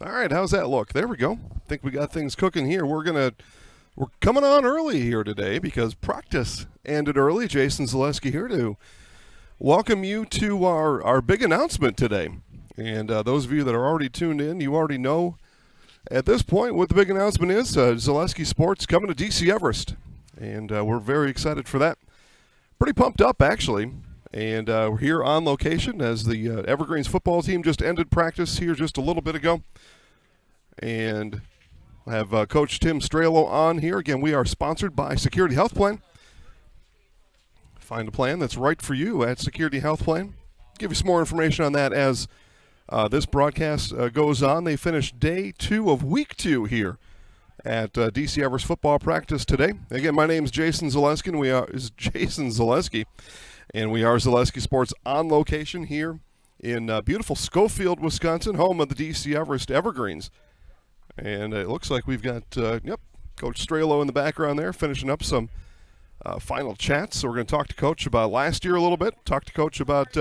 All right, how's that look? There we go. I think we got things cooking here. We're coming on early here today because practice ended early. Jason Zaleski here to welcome you to our big announcement today. And those of you that are already tuned in, you already know at this point what the big announcement is. Zaleski Sports coming to DC Everest. And we're very excited for that. Pretty pumped up, actually. And we're here on location as the Evergreens football team just ended practice here just a little bit ago. And I have Coach Tim Strelo on here. Again, we are sponsored by Security Health Plan. Find a plan that's right for you at Security Health Plan. Give you some more information on that as this broadcast goes on. They finished day 2 of week 2 here at DC Everest football practice today. Again, my name is Jason Zaleski, and we are Zaleski Sports on location here in beautiful Schofield, Wisconsin, home of the DC Everest Evergreens. And it looks like we've got, Coach Strelo in the background there, finishing up some final chats. So we're going to talk to Coach about last year a little bit, talk to Coach about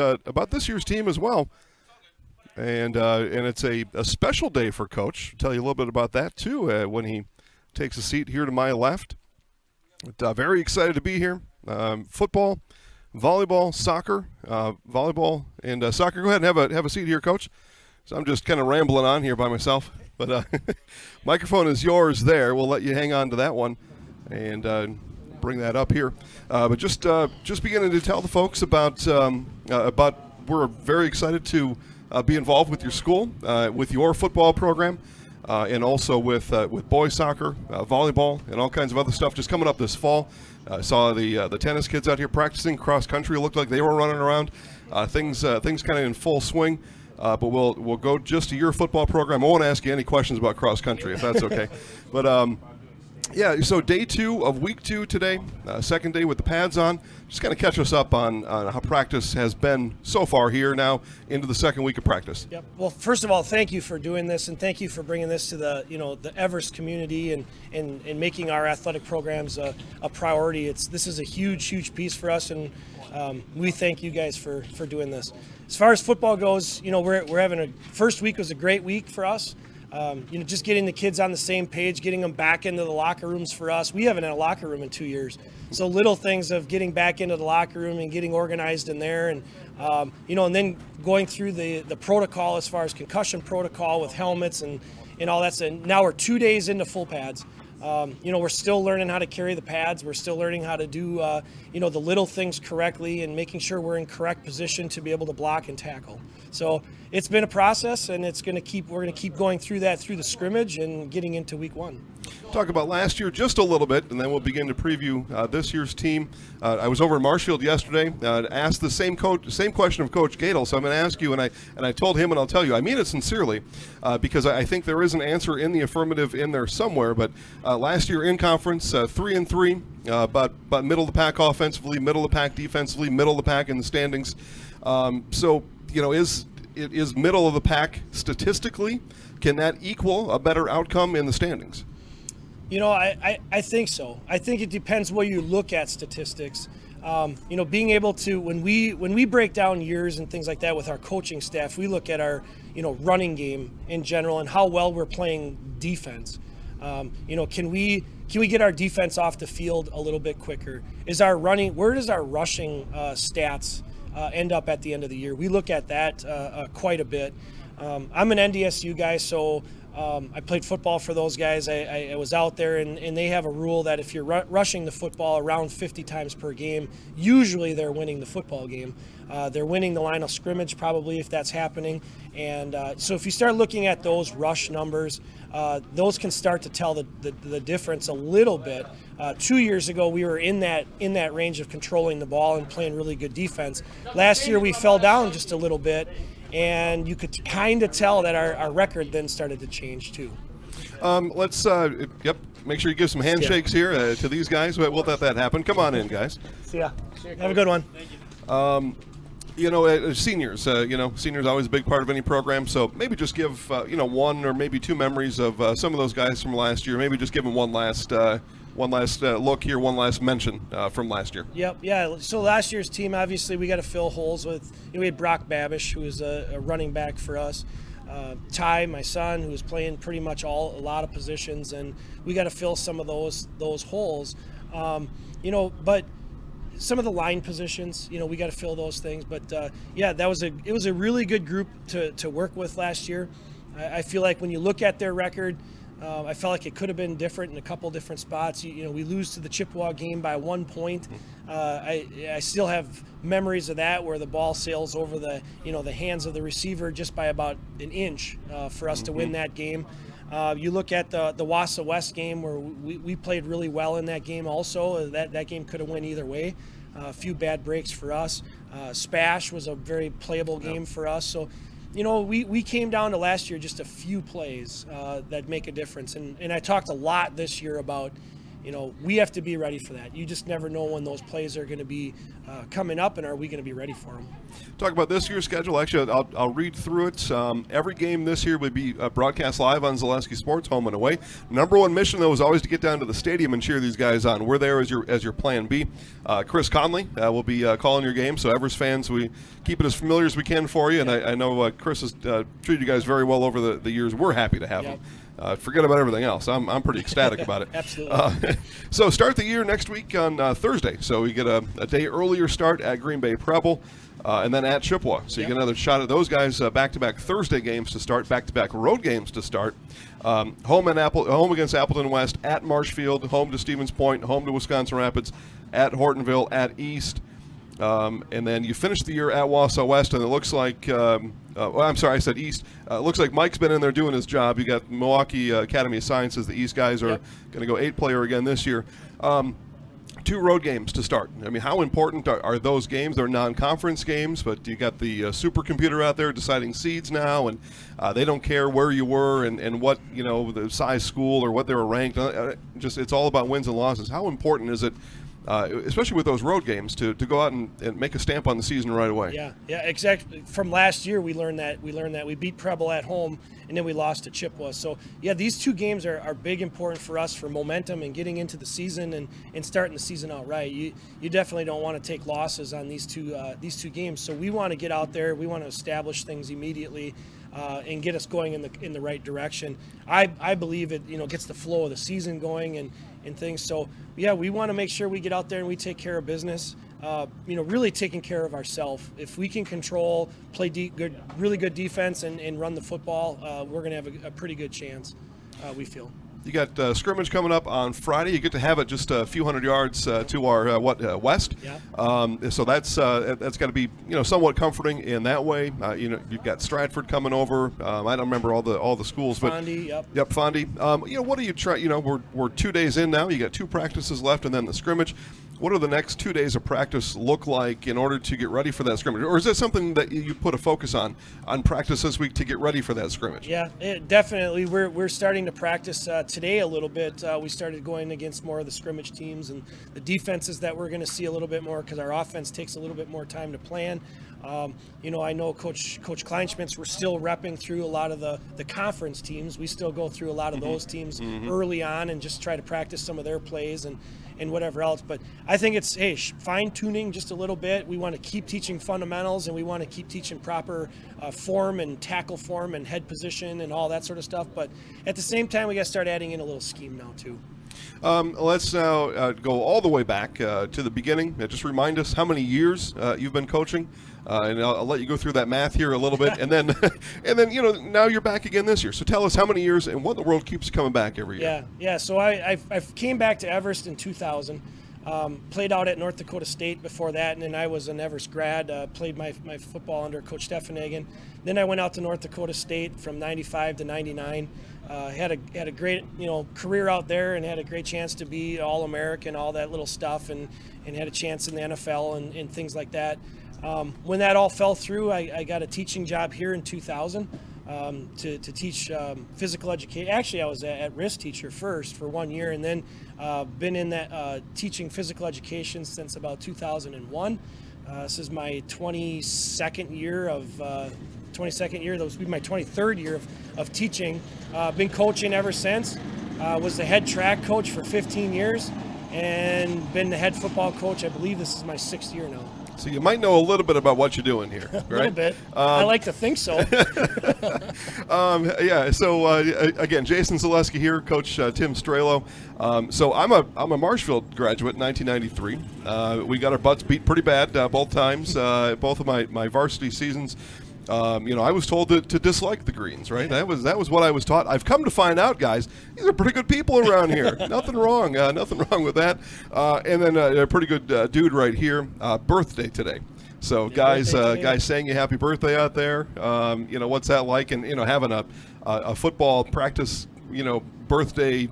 this year's team as well. And it's a special day for Coach. I'll tell you a little bit about that, too, when he takes a seat here to my left. But, very excited to be here. Football, volleyball, soccer, volleyball, and soccer. Go ahead and have a seat here, Coach. So I'm just kind of rambling on here by myself. But microphone is yours there. We'll let you hang on to that one and bring that up here. But just beginning to tell the folks about we're very excited to be involved with your school, with your football program, and also with boys soccer, volleyball, and all kinds of other stuff just coming up this fall. I saw the tennis kids out here practicing cross country. It looked like they were running around. Things kind of in full swing. But we'll go just to your football program. I won't ask you any questions about cross country if that's okay. But so day 2 of week 2 today, second day with the pads on. Just kind of catch us up on how practice has been so far here now into the second week of practice. Yep. Well, first of all, thank you for doing this, and thank you for bringing this to the Everest community and making our athletic programs a priority. This is a huge piece for us, and we thank you guys for doing this. As far as football goes, we're having first week was a great week for us. Just getting the kids on the same page, getting them back into the locker rooms for us. We haven't had a locker room in 2 years. So little things of getting back into the locker room and getting organized in there and, and then going through the protocol as far as concussion protocol with helmets and all that. And now we're 2 days into full pads. We're still learning how to carry the pads. We're still learning how to do, the little things correctly and making sure we're in correct position to be able to block and tackle. So it's been a process, and we're going to keep going through that through the scrimmage and getting into week 1. Talk about last year just a little bit, and then we'll begin to preview this year's team. I was over in Marshfield yesterday, asked the same question of Coach Gadel, so I'm going to ask you, and I told him, and I'll tell you, I mean it sincerely, because I think there is an answer in the affirmative in there somewhere, but last year in conference, 3-3, but middle of the pack offensively, middle of the pack defensively, middle of the pack in the standings. Is middle of the pack statistically, can that equal a better outcome in the standings? I think so. I think it depends where you look at statistics. Being able to, when we break down years and things like that with our coaching staff, we look at our, running game in general and how well we're playing defense. Can we get our defense off the field a little bit quicker? Where does our rushing stats end up at the end of the year? We look at that quite a bit. I'm an NDSU guy, so I played football for those guys. I was out there, and they have a rule that if you're rushing the football around 50 times per game, usually they're winning the football game. They're winning the line of scrimmage probably if that's happening. And so if you start looking at those rush numbers, those can start to tell the difference a little bit. 2 years ago, we were in that range of controlling the ball and playing really good defense. Last year, we fell down just a little bit, and you could kind of tell that our record then started to change too. Let's make sure you give some handshakes here to these guys. We'll let that happen. Come on in, guys. See ya. Have a good one. Seniors, seniors always a big part of any program. So maybe just give, one or maybe 2 memories of some of those guys from last year. Maybe just give them one last look here, one last mention from last year. Yep, yeah. So last year's team, obviously, we got to fill holes with. We had Brock Babish, who was a running back for us. Ty, my son, who's playing pretty much a lot of positions, and we got to fill some of those holes. But some of the line positions, we got to fill those things. But it was a really good group to work with last year. I feel like when you look at their record, I felt like it could have been different in a couple different spots. We lose to the Chippewa game by 1 point. I still have memories of that where the ball sails over the hands of the receiver just by about an inch for us to win that game. You look at the Wausau West game where we played really well in that game also. That game could have went either way. A few bad breaks for us. Spash was a very playable game for us. So, we came down to last year just a few plays that make a difference. And I talked a lot this year about, we have to be ready for that. You just never know when those plays are going to be coming up, and are we going to be ready for them? Talk about this year's schedule. Actually, I'll read through it. Every game this year would be broadcast live on Zaleski Sports, home and away. Number one mission, though, is always to get down to the stadium and cheer these guys on. We're there as your plan B. Chris Conley will be calling your game. So Everest fans, we keep it as familiar as we can for you. And I know Chris has treated you guys very well over the years. We're happy to have him. Forget about everything else. I'm pretty ecstatic about it. Absolutely. So start the year next week on Thursday. So we get a day earlier start at Green Bay Preble. And then at Chippewa. So you get another shot at those guys, back-to-back Thursday games to start, back-to-back road games to start. Home against Appleton West, at Marshfield, home to Stevens Point, home to Wisconsin Rapids, at Hortonville, at East. And then you finish the year at Wausau West, and it looks like I'm sorry, I said East. It looks like Mike's been in there doing his job. You got Milwaukee Academy of Sciences. The East guys are going to go 8-player again this year. 2 road games to start. I mean, how important are those games? They're non-conference games, but you got the supercomputer out there deciding seeds now, and they don't care where you were and what, the size school or what they were ranked. It's all about wins and losses. How important is it, especially with those road games, to go out and make a stamp on the season right away? Yeah, exactly. From last year, we learned that. We beat Preble at home, and then we lost to Chippewa. So, these 2 games are big, important for us for momentum and getting into the season and starting the season out right. You definitely don't want to take losses on these two games. So we want to get out there. We want to establish things immediately and get us going in the right direction. I believe it gets the flow of the season going and things. So we want to make sure we get out there and we take care of business. Really taking care of ourselves. If we can control, play really good defense and run the football, we're going to have a pretty good chance, we feel. You got scrimmage coming up on Friday. You get to have it just a few hundred yards to our west. Yeah. So that's got to be somewhat comforting in that way. You've got Stratford coming over. I don't remember all the schools, Fondy, but yep, Fondy. What do you try? We're 2 days in now. You got 2 practices left, and then the scrimmage. What do the next 2 days of practice look like in order to get ready for that scrimmage? Or is that something that you put a focus on practice this week to get ready for that scrimmage? Yeah, definitely. We're starting to practice today a little bit. We started going against more of the scrimmage teams and the defenses that we're going to see a little bit more because our offense takes a little bit more time to plan. I know Coach Kleinschmidt's, we're still repping through a lot of the conference teams. We still go through a lot of those teams early on and just try to practice some of their plays and whatever else. But I think it's, fine-tuning just a little bit. We want to keep teaching fundamentals, and we want to keep teaching proper form and tackle form and head position and all that sort of stuff. But at the same time, we got to start adding in a little scheme now, too. Let's now go all the way back to the beginning. Just remind us how many years you've been coaching, and I'll let you go through that math here a little bit, and then now you're back again this year. So tell us how many years and what in the world keeps coming back every year. Yeah. So I came back to Everest in 2000. Played out at North Dakota State before that, and then I was an Everest grad. Played my football under Coach Steffenhagen. Then I went out to North Dakota State from 95 to 99. Had a great career out there and had a great chance to be All-American, all that little stuff, and had a chance in the NFL and things like that. When that all fell through, I got a teaching job here in 2000 to teach physical education. Actually, I was at risk teacher first for 1 year, and then been in that teaching physical education since about 2001. This is my 22nd year. That was my 23rd year of teaching. Been coaching ever since. Was the head track coach for 15 years and been the head football coach. I believe this is my 6th year now. So you might know a little bit about what you're doing here, right? A little bit. I like to think so. Yeah. So again, Jason Zaleski here, Coach Tim Strelo. So I'm a Marshfield graduate, 1993. We got our butts beat pretty bad both times, both of my varsity seasons. I was told to dislike the greens, right? That was what I was taught. I've come to find out, guys, these are pretty good people around here. Nothing wrong with that. And then a pretty good dude right here. Birthday today. So guys saying you happy birthday out there. What's that like? And having a football practice, birthday,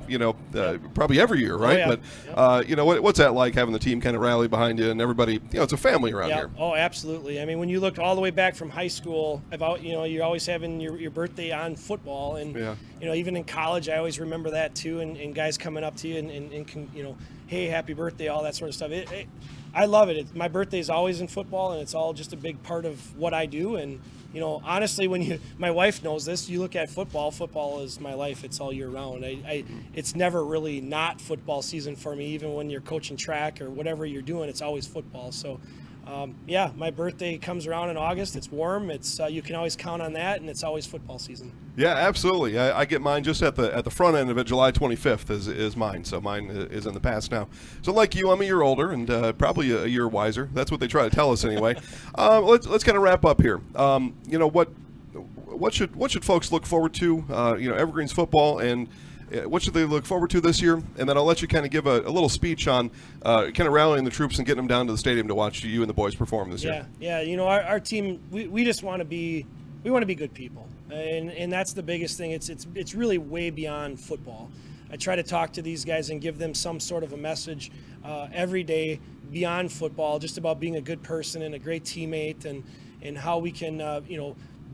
probably every year, right? Oh, yeah. But what's that like, having the team kind of rally behind you and everybody? It's a family around here. Oh, absolutely. I mean, when you look all the way back from high school, you're always having your birthday on football, and even in college, I always remember that too. And guys coming up to you and hey, happy birthday, all that sort of stuff. I love it. My birthday is always in football, and it's all just a big part of what I do. And honestly, my wife knows this. You look at football. Football is my life. It's all year round. It's never really not football season for me. Even when you're coaching track or whatever you're doing, it's always football. So, my birthday comes around in August. It's warm. It's you can always count on that, and it's always football season. Yeah, absolutely. I get mine just at the front end of it. July 25th is mine. So mine is in the past now. So like you, I'm a year older and probably a year wiser. That's what they try to tell us anyway. Let's kind of wrap up here. What should folks look forward to? Evergreens football, and what should they look forward to this year? And then I'll let you kind of give a little speech on kind of rallying the troops and getting them down to the stadium to watch you and the boys perform this year. Yeah. Our team, we just want to be good people. And that's the biggest thing. It's really way beyond football. I try to talk to these guys and give them some sort of a message every day beyond football, just about being a good person and a great teammate, and how we can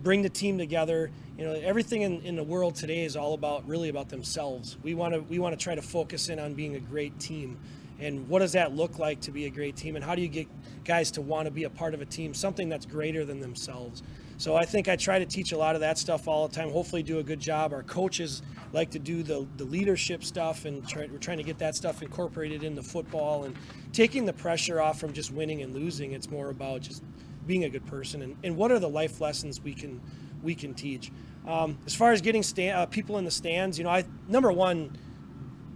bring the team together. Everything in the world today is all about themselves. We want to try to focus in on being a great team. And what does that look like to be a great team? And how do you get guys to want to be a part of a team, something that's greater than themselves? So I think I try to teach a lot of that stuff all the time, hopefully do a good job. Our coaches like to do the leadership stuff, and we're trying to get that stuff incorporated into football and taking the pressure off from just winning and losing. It's more about just being a good person and what are the life lessons we can teach. As far as getting people in the stands, number one,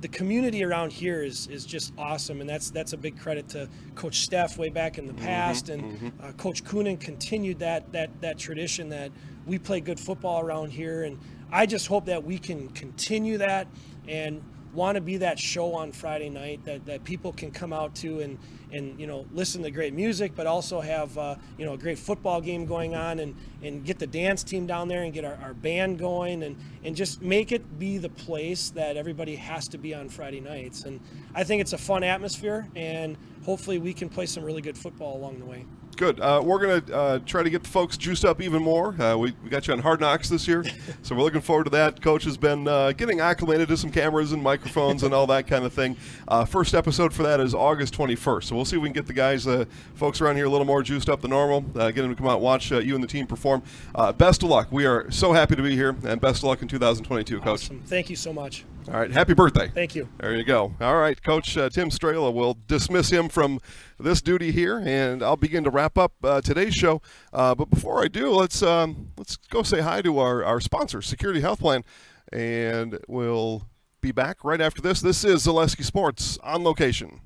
the community around here is just awesome, and that's a big credit to Coach Steph way back in the past, and Coach Coonan continued that tradition that we play good football around here, and I just hope that we can continue that and want to be that show on Friday night that people can come out to and listen to great music, but also have a great football game going on, and get the dance team down there and get our band going, and just make it be the place that everybody has to be on Friday nights. And I think it's a fun atmosphere, and hopefully we can play some really good football along the way. Good. We're going to try to get the folks juiced up even more. We got you on Hard Knocks this year, so we're looking forward to that. Coach has been getting acclimated to some cameras and microphones and all that kind of thing. First episode for that is August 21st, so we'll see if we can get the guys, folks around here a little more juiced up than normal, get them to come out and watch you and the team perform. Best of luck. We are so happy to be here, and best of luck in 2022, Coach. Awesome. Thank you so much. All right. Happy birthday. Thank you. There you go. All right. Coach Tim Strela will dismiss him from this duty here, and I'll begin to wrap up today's show. But before I do, let's go say hi to our sponsor, Security Health Plan, and we'll be back right after this. This is Zaleski Sports on location.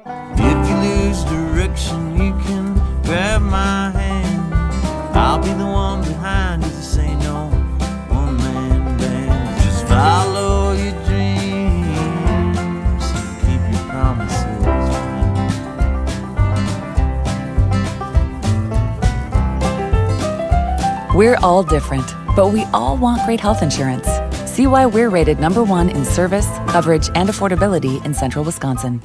If you lose direction, you can grab my hand. I'll be the one behind you to say no. One man band. Just follow your dreams and keep your promises. We're all different, but we all want great health insurance. See why we're rated #1 in service, coverage, and affordability in Central Wisconsin.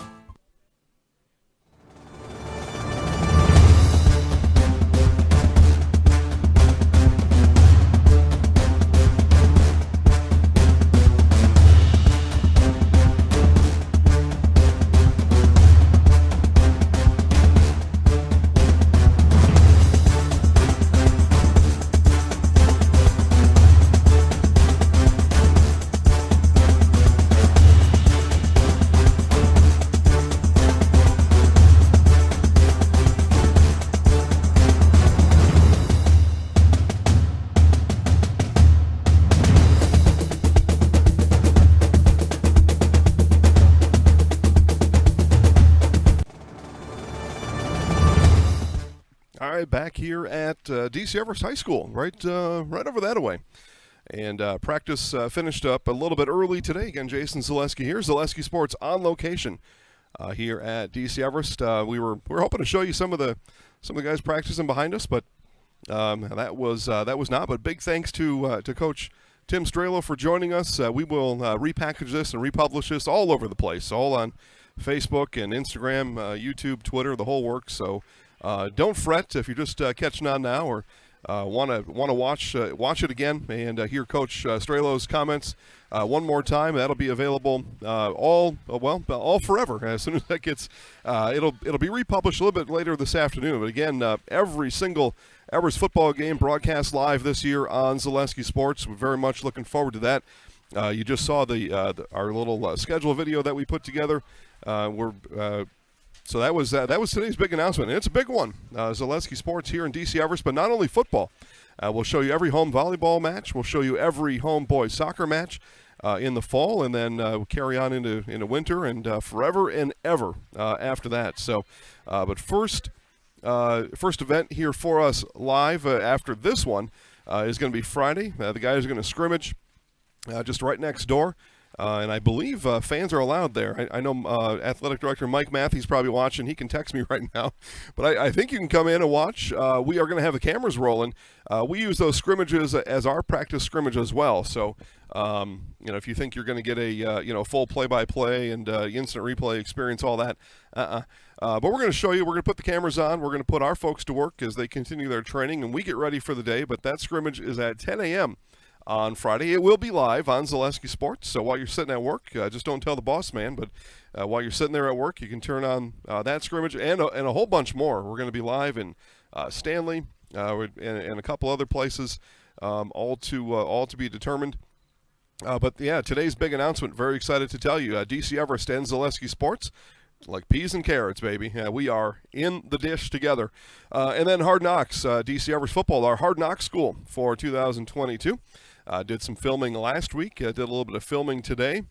All right, back here at DC Everest High School, right over that way. And practice finished up a little bit early today. Again, Jason Zaleski here, Zaleski Sports on location here at DC Everest. We were hoping to show you some of the guys practicing behind us, but that was not. But big thanks to Coach Tim Strelo for joining us. We will repackage this and republish this all over the place, all on Facebook and Instagram, YouTube, Twitter, the whole works. So don't fret if you're just catching on now or want to watch it again and hear Coach Strelo's comments one more time. That'll be available all forever. As soon as that gets, it'll be republished a little bit later this afternoon. But again, every single Everest football game broadcast live this year on Zaleski Sports. We're very much looking forward to that. You just saw our little schedule video that we put together. So that was today's big announcement, and it's a big one. Zaleski Sports here in DC Everest, but not only football. We'll show you every home volleyball match. We'll show you every home boys soccer match in the fall, and then we'll carry on into winter and forever and ever after that. So, but first event here for us live after this one is going to be Friday. The guys are going to scrimmage just right next door. And I believe fans are allowed there. I know Athletic Director Mike Matthews probably watching. He can text me right now. But I think you can come in and watch. We are going to have the cameras rolling. We use those scrimmages as our practice scrimmage as well. So, if you think you're going to get a full play-by-play and instant replay experience, all that, but we're going to show you. We're going to put the cameras on. We're going to put our folks to work as they continue their training, and we get ready for the day. But that scrimmage is at 10 a.m. on Friday. It will be live on Zaleski Sports, so while you're sitting at work, just don't tell the boss man, but while you're sitting there at work, you can turn on that scrimmage and a whole bunch more. We're going to be live in Stanley and a couple other places, all to be determined. But yeah, today's big announcement, very excited to tell you, DC Everest and Zaleski Sports, like peas and carrots, baby. We are in the dish together. And then Hard Knocks, DC Everest football, our Hard Knocks school for 2022. Did some filming last week, did a little bit of filming today,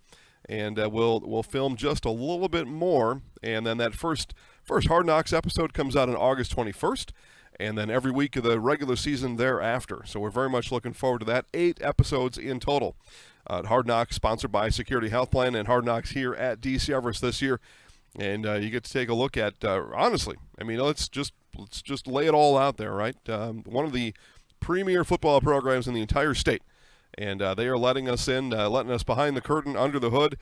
and we'll film just a little bit more. And then that first Hard Knocks episode comes out on August 21st, and then every week of the regular season thereafter. So we're very much looking forward to that. 8 episodes in total. Hard Knocks, sponsored by Security Health Plan, and Hard Knocks here at DC Everest this year. And you get to take a look at, honestly, I mean, let's just lay it all out there, right? One of the premier football programs in the entire state. And they are letting us in, letting us behind the curtain, under the hood,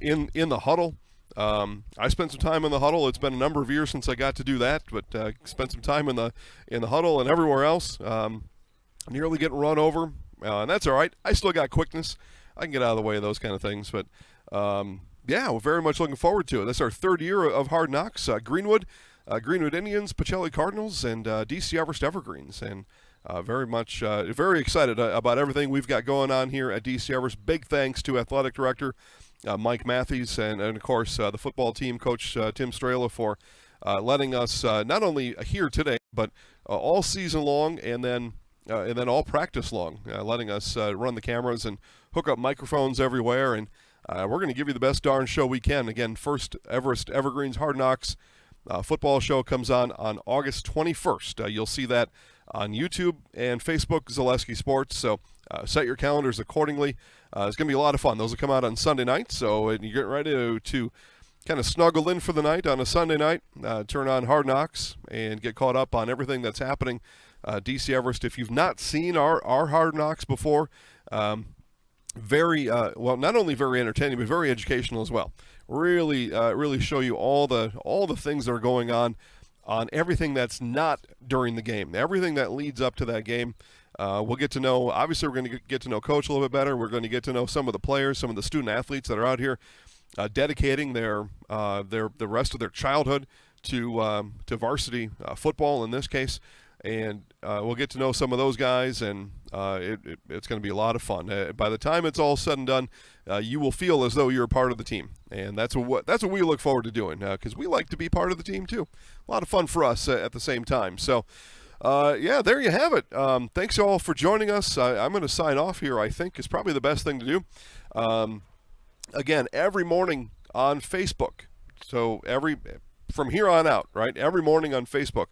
in the huddle. I spent some time in the huddle. It's been a number of years since I got to do that, but spent some time in the huddle and everywhere else. Nearly getting run over, and that's all right. I still got quickness. I can get out of the way of those kind of things, but yeah, we're very much looking forward to it. That's our 3rd year of Hard Knocks. Greenwood Indians, Pacelli Cardinals, and DC Everest Evergreens, and very excited about everything we've got going on here at DC Everest. Big thanks to Athletic Director Mike Matthews and of course the football team coach Tim Strelo for letting us not only here today but all season long and then all practice long, letting us run the cameras and hook up microphones everywhere, and we're going to give you the best darn show we can. Again, first Everest Evergreens Hard Knocks football show comes on August 21st. You'll see that on YouTube and Facebook, Zaleski Sports. So set your calendars accordingly. It's going to be a lot of fun. Those will come out on Sunday night. So you get ready to kind of snuggle in for the night on a Sunday night, turn on Hard Knocks, and get caught up on everything that's happening. DC Everest, if you've not seen our Hard Knocks before, very not only very entertaining, but very educational as well. Really show you all the things that are going on everything that's not during the game, everything that leads up to that game. We'll get to know, obviously we're going to get to know Coach a little bit better. We're going to get to know some of the players, some of the student athletes that are out here dedicating the rest of their childhood to varsity football in this case. And we'll get to know some of those guys, and it's going to be a lot of fun. By the time it's all said and done, you will feel as though you're a part of the team, and that's what we look forward to doing, because we like to be part of the team too. A lot of fun for us at the same time. So, yeah, there you have it. Thanks all for joining us. I'm going to sign off here. I think is probably the best thing to do. Again, every morning on Facebook. So from here on out, right? Every morning on Facebook.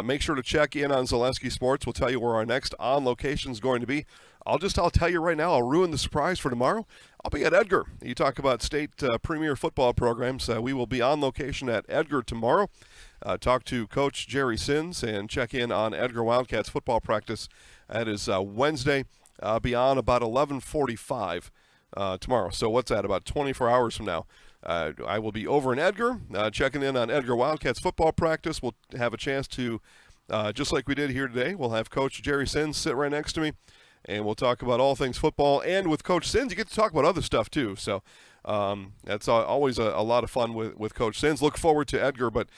Make sure to check in on Zaleski Sports. We'll tell you where our next on location is going to be. I'll tell you right now, I'll ruin the surprise for tomorrow. I'll be at Edgar. You talk about state premier football programs. We will be on location at Edgar tomorrow. Talk to Coach Jerry Sins and check in on Edgar Wildcats football practice. That is Wednesday. Be on about 11:45 tomorrow. So what's that, about 24 hours from now? I will be over in Edgar, checking in on Edgar Wildcats football practice. We'll have a chance to, just like we did here today, we'll have Coach Jerry Sins sit right next to me, and we'll talk about all things football. And with Coach Sins, you get to talk about other stuff too. So that's always a lot of fun with Coach Sins. Look forward to Edgar. But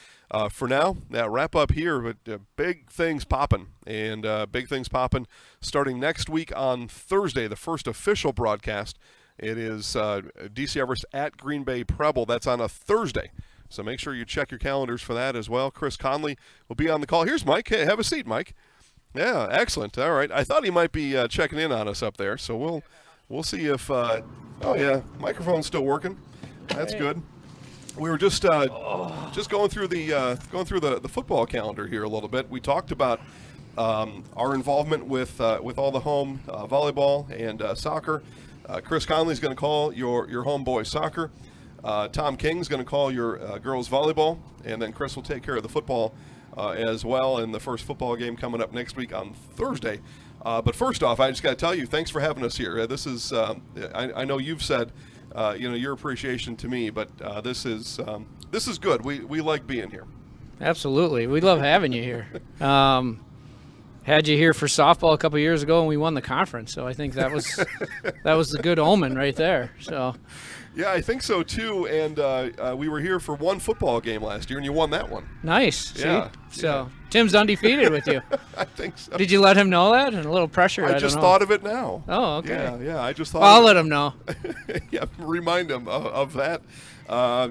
for now, that wrap up here. But big things popping, and big things popping starting next week on Thursday, the first official broadcast. It is DC Everest at Green Bay Preble. That's on a Thursday. So make sure you check your calendars for that as well. Chris Conley will be on the call. Here's Mike. Hey, have a seat, Mike. Yeah, excellent. All right. I thought he might be checking in on us up there. So we'll see if oh yeah, microphone's still working. That's good. We were just going through the football calendar here a little bit. We talked about our involvement with all the home volleyball and soccer. Chris Conley's going to call your home boys soccer. Tom King's going to call your girls volleyball, and then Chris will take care of the football as well in the first football game coming up next week on Thursday. But first off, I just got to tell you, thanks for having us here. This is I know you've said your appreciation to me, but this is good. We like being here. Absolutely, we love having you here. Had you here for softball a couple of years ago, and we won the conference. So I think that was the good omen right there. So. Yeah, I think so too. And we were here for one football game last year, and you won that one. Nice. Yeah. See? So Tim's undefeated with you. I think so. Did you let him know that? And a little pressure. I just thought of it now. Oh, okay. Yeah. I just thought. Well, I'll let him know. Yeah, remind him of that.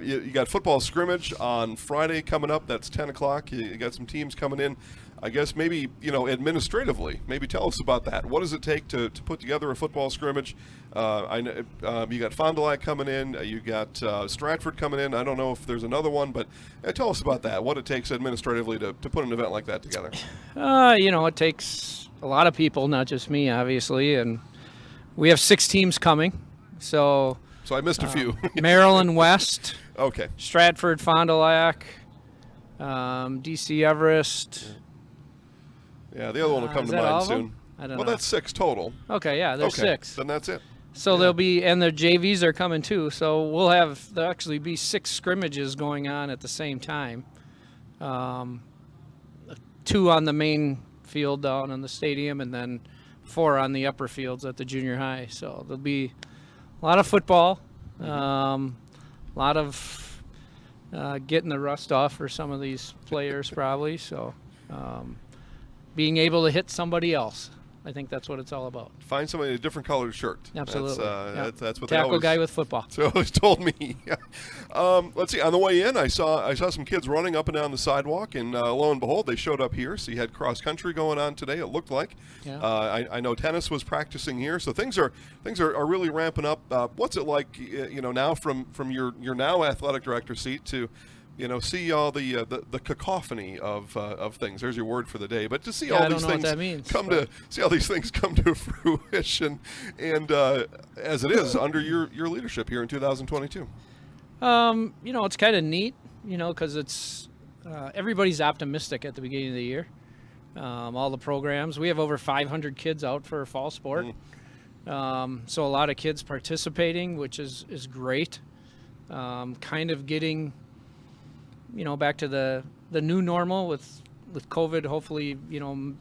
You got football scrimmage on Friday coming up. That's 10 o'clock. You got some teams coming in. I guess maybe, administratively, maybe tell us about that. What does it take to put together a football scrimmage? I know you got Fond du Lac coming in. You got Stratford coming in. I don't know if there's another one, but tell us about that, what it takes administratively to put an event like that together. It takes a lot of people, not just me, obviously. And we have 6 teams coming. So I missed a few. Maryland West. Okay. Stratford, Fond du Lac, DC Everest. Yeah, the other one will come to mind soon. I don't know. Well, that's 6 total. Okay, yeah, there's 6. Then that's it. So there'll be, and the JVs are coming too. So there'll actually be 6 scrimmages going on at the same time. 2 on the main field down in the stadium, and then 4 on the upper fields at the junior high. So there'll be a lot of football, a lot of getting the rust off for some of these players probably. So being able to hit somebody else. I think that's what it's all about. Find somebody in a different colored shirt. Absolutely. That's what Tackle guy with football. That's what they always told me. Let's see. On the way in, I saw some kids running up and down the sidewalk, and lo and behold, they showed up here. So you had cross country going on today. It looked like. Yeah. I know tennis was practicing here, so things are really ramping up. What's it like? Now from your now athletic director seat to see all the cacophony of things. There's your word for the day. But to see all these things see all these things come to fruition, and as it is under your leadership here in 2022. It's kind of neat, because it's everybody's optimistic at the beginning of the year. All the programs. We have over 500 kids out for fall sport. So a lot of kids participating, which is great. Kind of getting back to the new normal with COVID, hopefully,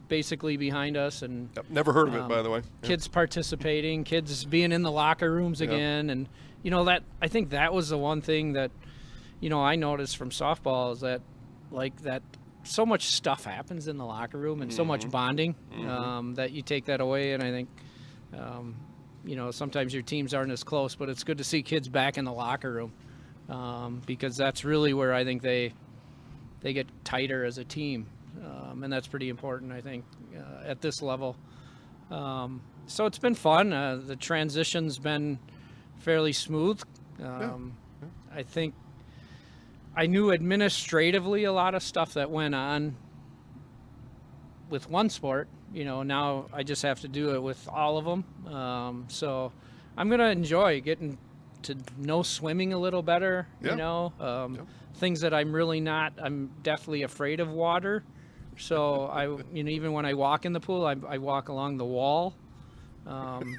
basically behind us, and never heard of it, by the way. Kids participating, kids being in the locker rooms again, and that I think that was the one thing that I noticed from softball is that so much stuff happens in the locker room and so much bonding that you take that away, and I think sometimes your teams aren't as close, but it's good to see kids back in the locker room. Because that's really where I think they get tighter as a team, and that's pretty important, I think, at this level. So it's been fun. The transition's been fairly smooth. I think I knew administratively a lot of stuff that went on with one sport. Now I just have to do it with all of them. So I'm gonna enjoy getting to know swimming a little better. Yeah. Things that I'm definitely afraid of water. So even when I walk in the pool, I walk along the wall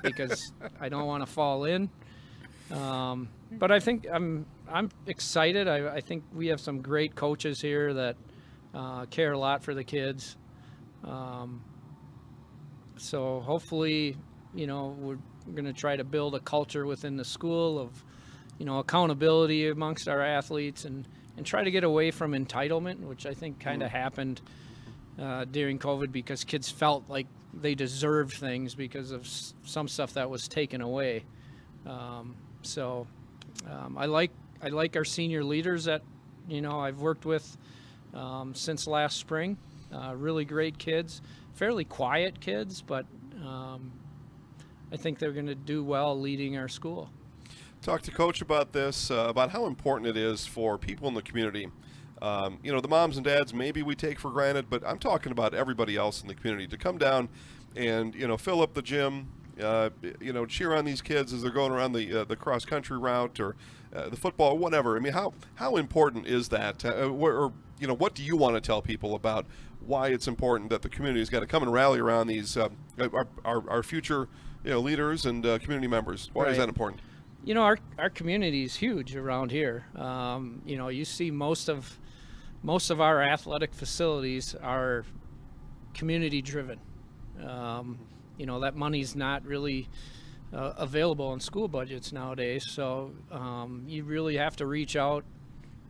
because I don't want to fall in. But I think I'm excited. I think we have some great coaches here that care a lot for the kids. So hopefully, we're going to try to build a culture within the school of, accountability amongst our athletes and try to get away from entitlement, which I think kind of happened during COVID because kids felt like they deserved things because of some stuff that was taken away. I like our senior leaders that, I've worked with since last spring. Really great kids, fairly quiet kids, but I think they're going to do well leading our school. Talk to Coach about this, about how important it is for people in the community. The moms and dads maybe we take for granted, but I'm talking about everybody else in the community to come down and, fill up the gym, cheer on these kids as they're going around the cross-country route or the football, whatever. I mean, how important is that? What do you want to tell people about why it's important that the community's got to come and rally around these our future leaders and community members? Why is that important? Our community is huge around here. You see most of our athletic facilities are community driven. That money's not really available in school budgets nowadays. So you really have to reach out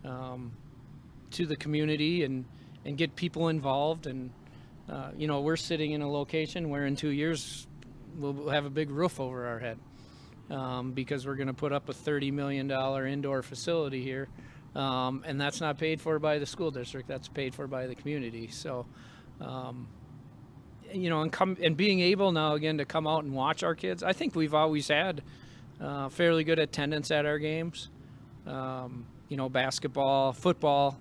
to the community and get people involved. And, we're sitting in a location where in 2 years we'll have a big roof over our head because we're going to put up a $30 million indoor facility here. And that's not paid for by the school district. That's paid for by the community. So, and being able now again to come out and watch our kids. I think we've always had fairly good attendance at our games. Basketball, football.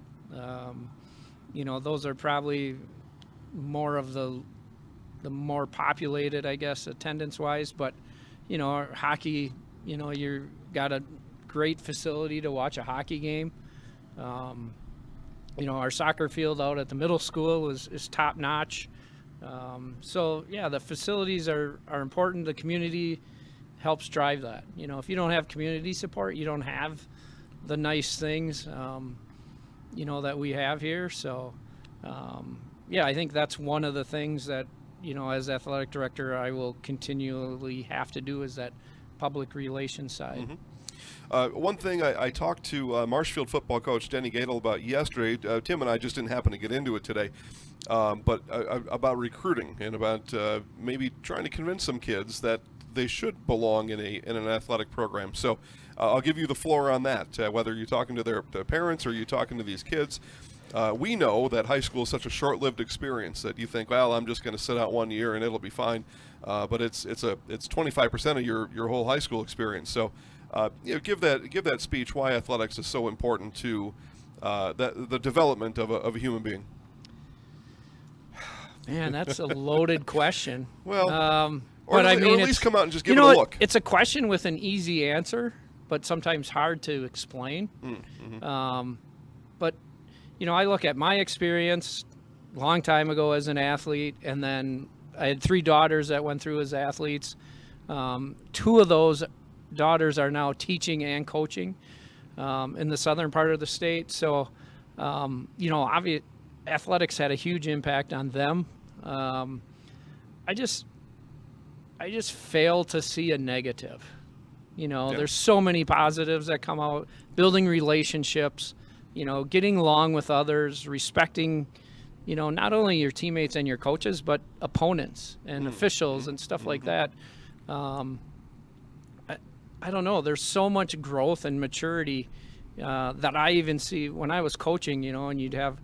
Those are probably more of the more populated, I guess, attendance-wise. But our hockey, you got a great facility to watch a hockey game. Our soccer field out at the middle school is top-notch. The facilities are important. The community helps drive that. If you don't have community support, you don't have the nice things, that we have here. So, I think that's one of the things that, as athletic director, I will continually have to do is that public relations side. Mm-hmm. One thing I talked to Marshfield football coach Denny Gadel about yesterday, Tim and I just didn't happen to get into it today, but about recruiting and about maybe trying to convince some kids that they should belong in an athletic program. So I'll give you the floor on that, whether you're talking to their parents or you're talking to these kids. We know that high school is such a short-lived experience that you think, well, I'm just going to sit out 1 year and it'll be fine. But it's 25% of your whole high school experience. So give that speech why athletics is so important to the development of a human being. Man, that's a loaded question. Well, or at least come out and just give it a look. It's a question with an easy answer, but sometimes hard to explain. Mm-hmm. But I look at my experience a long time ago as an athlete, and then I had 3 daughters that went through as athletes. 2 of those daughters are now teaching and coaching in the southern part of the state. So, obviously, athletics had a huge impact on them. I just fail to see a negative. There's so many positives that come out, building relationships, getting along with others, respecting, not only your teammates and your coaches, but opponents and officials and stuff like that. I don't know. There's so much growth and maturity that I even see when I was coaching, and you'd have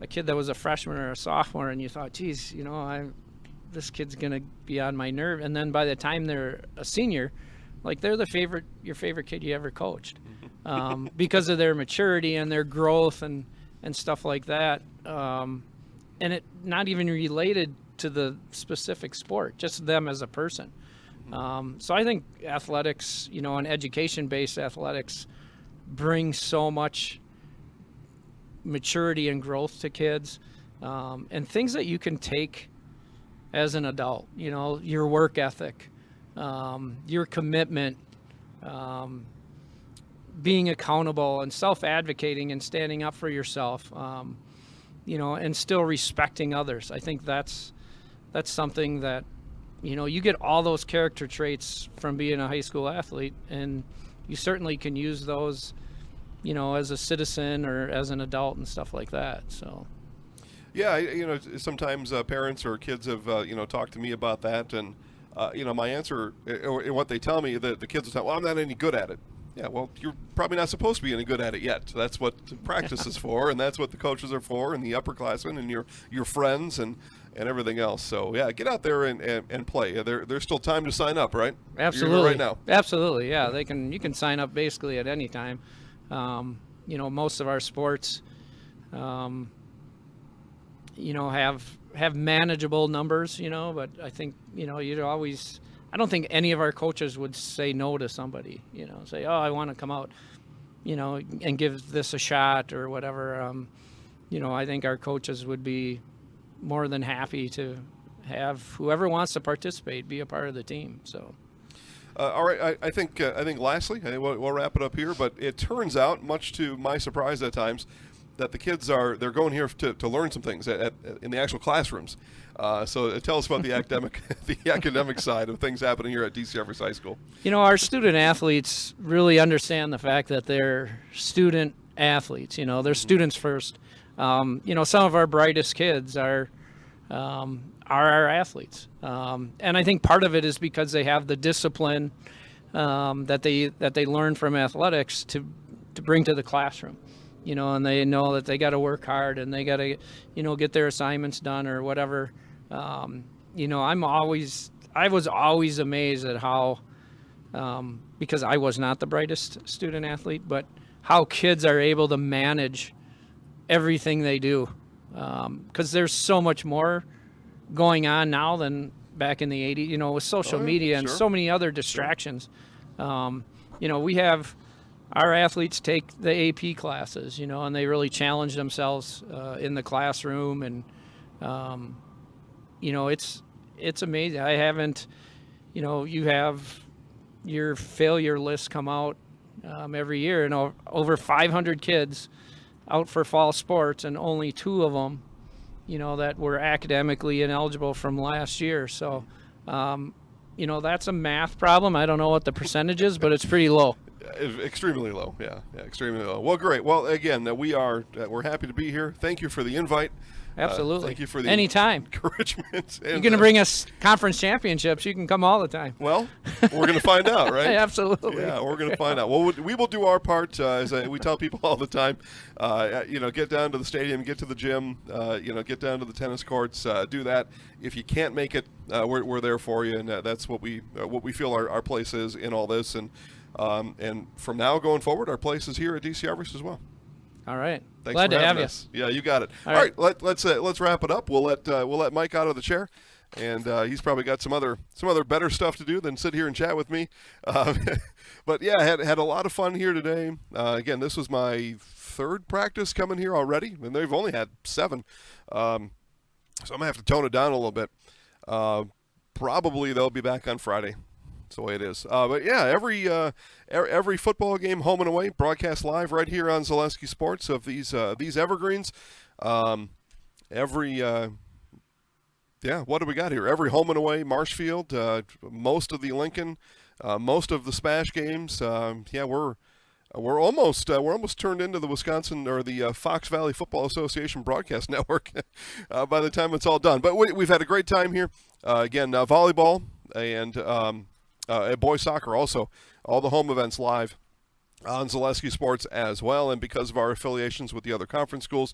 a kid that was a freshman or a sophomore, and you thought, geez, this kid's going to be on my nerve. And then by the time they're a senior, like they're your favorite kid you ever coached because of their maturity and their growth and stuff like that. and it not even related to the specific sport, just them as a person. So I think athletics, and education-based athletics bring so much maturity and growth to kids, and things that you can take as an adult, your work ethic, your commitment, being accountable and self-advocating and standing up for yourself, and still respecting others. I think that's something that, you get all those character traits from being a high school athlete, and you certainly can use those, as a citizen or as an adult and stuff like that. So. Yeah, sometimes parents or kids have, talked to me about that, and, my answer, or what they tell me, the kids will say, well, I'm not any good at it. Yeah, well, you're probably not supposed to be any good at it yet. So that's what practice is for, and that's what the coaches are for, and the upperclassmen, and your friends, and everything else. So, yeah, get out there and play. There's still time to sign up, right? Absolutely. Right now. Absolutely, yeah. You can sign up basically at any time. Most of our sports, have manageable numbers, but I think, you'd always, I don't think any of our coaches would say no to somebody, say, oh, I want to come out, and give this a shot or whatever. I think our coaches would be more than happy to have whoever wants to participate be a part of the team. So. All right, I think lastly, I think we'll wrap it up here, but it turns out, much to my surprise at times, that the kids they're going here to learn some things in the actual classrooms. So tell us about the academic side of things happening here at DC Everest High School. Our student athletes really understand the fact that they're student athletes. They're students first. Some of our brightest kids are our athletes, and I think part of it is because they have the discipline that they learn from athletics to bring to the classroom. And they know that they got to work hard and they got to, get their assignments done or whatever. I was always amazed at how, because I was not the brightest student athlete, but how kids are able to manage everything they do. Because there's so much more going on now than back in the 80s, with social media and so many other distractions. We have our athletes take the AP classes, and they really challenge themselves in the classroom, and it's amazing. I haven't, you have your failure list come out every year, and over 500 kids out for fall sports, and only 2 of them, that were academically ineligible from last year. So, that's a math problem. I don't know what the percentage is, but it's pretty low. Extremely low, yeah, extremely low. Well, great. Well, again, we're happy to be here. Thank you for the invite. Absolutely. Thank you for the anytime encouragement. You're going to bring us conference championships. You can come all the time. Well, we're going to find out, right? Absolutely. Yeah, we're going to find out. Well, we will do our part. As we tell people all the time, get down to the stadium, get to the gym, get down to the tennis courts, do that. If you can't make it, we're there for you, and that's what we feel our place is in all this. And from now going forward, our place is here at DC Everest as well. All right. Thanks Glad for to have having you. us. Yeah, you got it. All right. Let's wrap it up. We'll let Mike out of the chair, and he's probably got some other better stuff to do than sit here and chat with me. But yeah, had a lot of fun here today. Again, this was my 3rd practice coming here already, and they've only had 7. So I'm gonna have to tone it down a little bit. Probably they'll be back on Friday. That's the way it is. But yeah, every football game, home and away, broadcast live right here on Zaleski Sports of these evergreens. What do we got here? Every home and away, Marshfield, most of the Lincoln, most of the Spash games. We're almost turned into the Wisconsin or the Fox Valley Football Association broadcast network by the time it's all done. But we've had a great time here. Again, volleyball and boys soccer also, all the home events live on Zaleski Sports as well. And because of our affiliations with the other conference schools,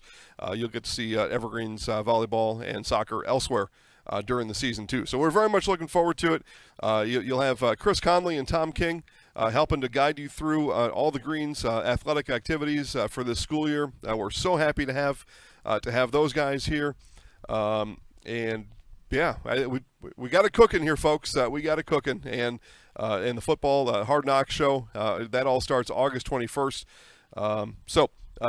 you'll get to see Evergreens volleyball and soccer elsewhere during the season too. So we're very much looking forward to it. You'll have Chris Conley and Tom King helping to guide you through all the Greens athletic activities for this school year. We're so happy to have those guys here. And yeah, we got it cooking here, folks. We got it cooking, and the football Hard Knocks show that all starts August 21st.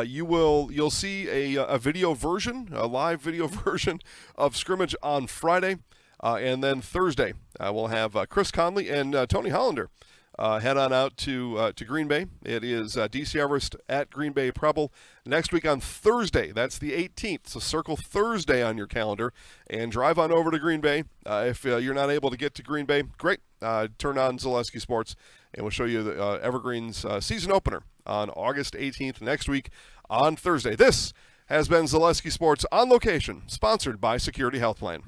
You'll see a video version, a live video version of Scrimmage on Friday, and then Thursday we'll have Chris Conley and Tony Hollander head on out to Green Bay. It is DC Everest at Green Bay Preble next week on Thursday. That's the 18th. So circle Thursday on your calendar and drive on over to Green Bay. If you're not able to get to Green Bay, great. Turn on Zaleski Sports, and we'll show you the Evergreen's season opener on August 18th next week on Thursday. This has been Zaleski Sports on Location, sponsored by Security Health Plan.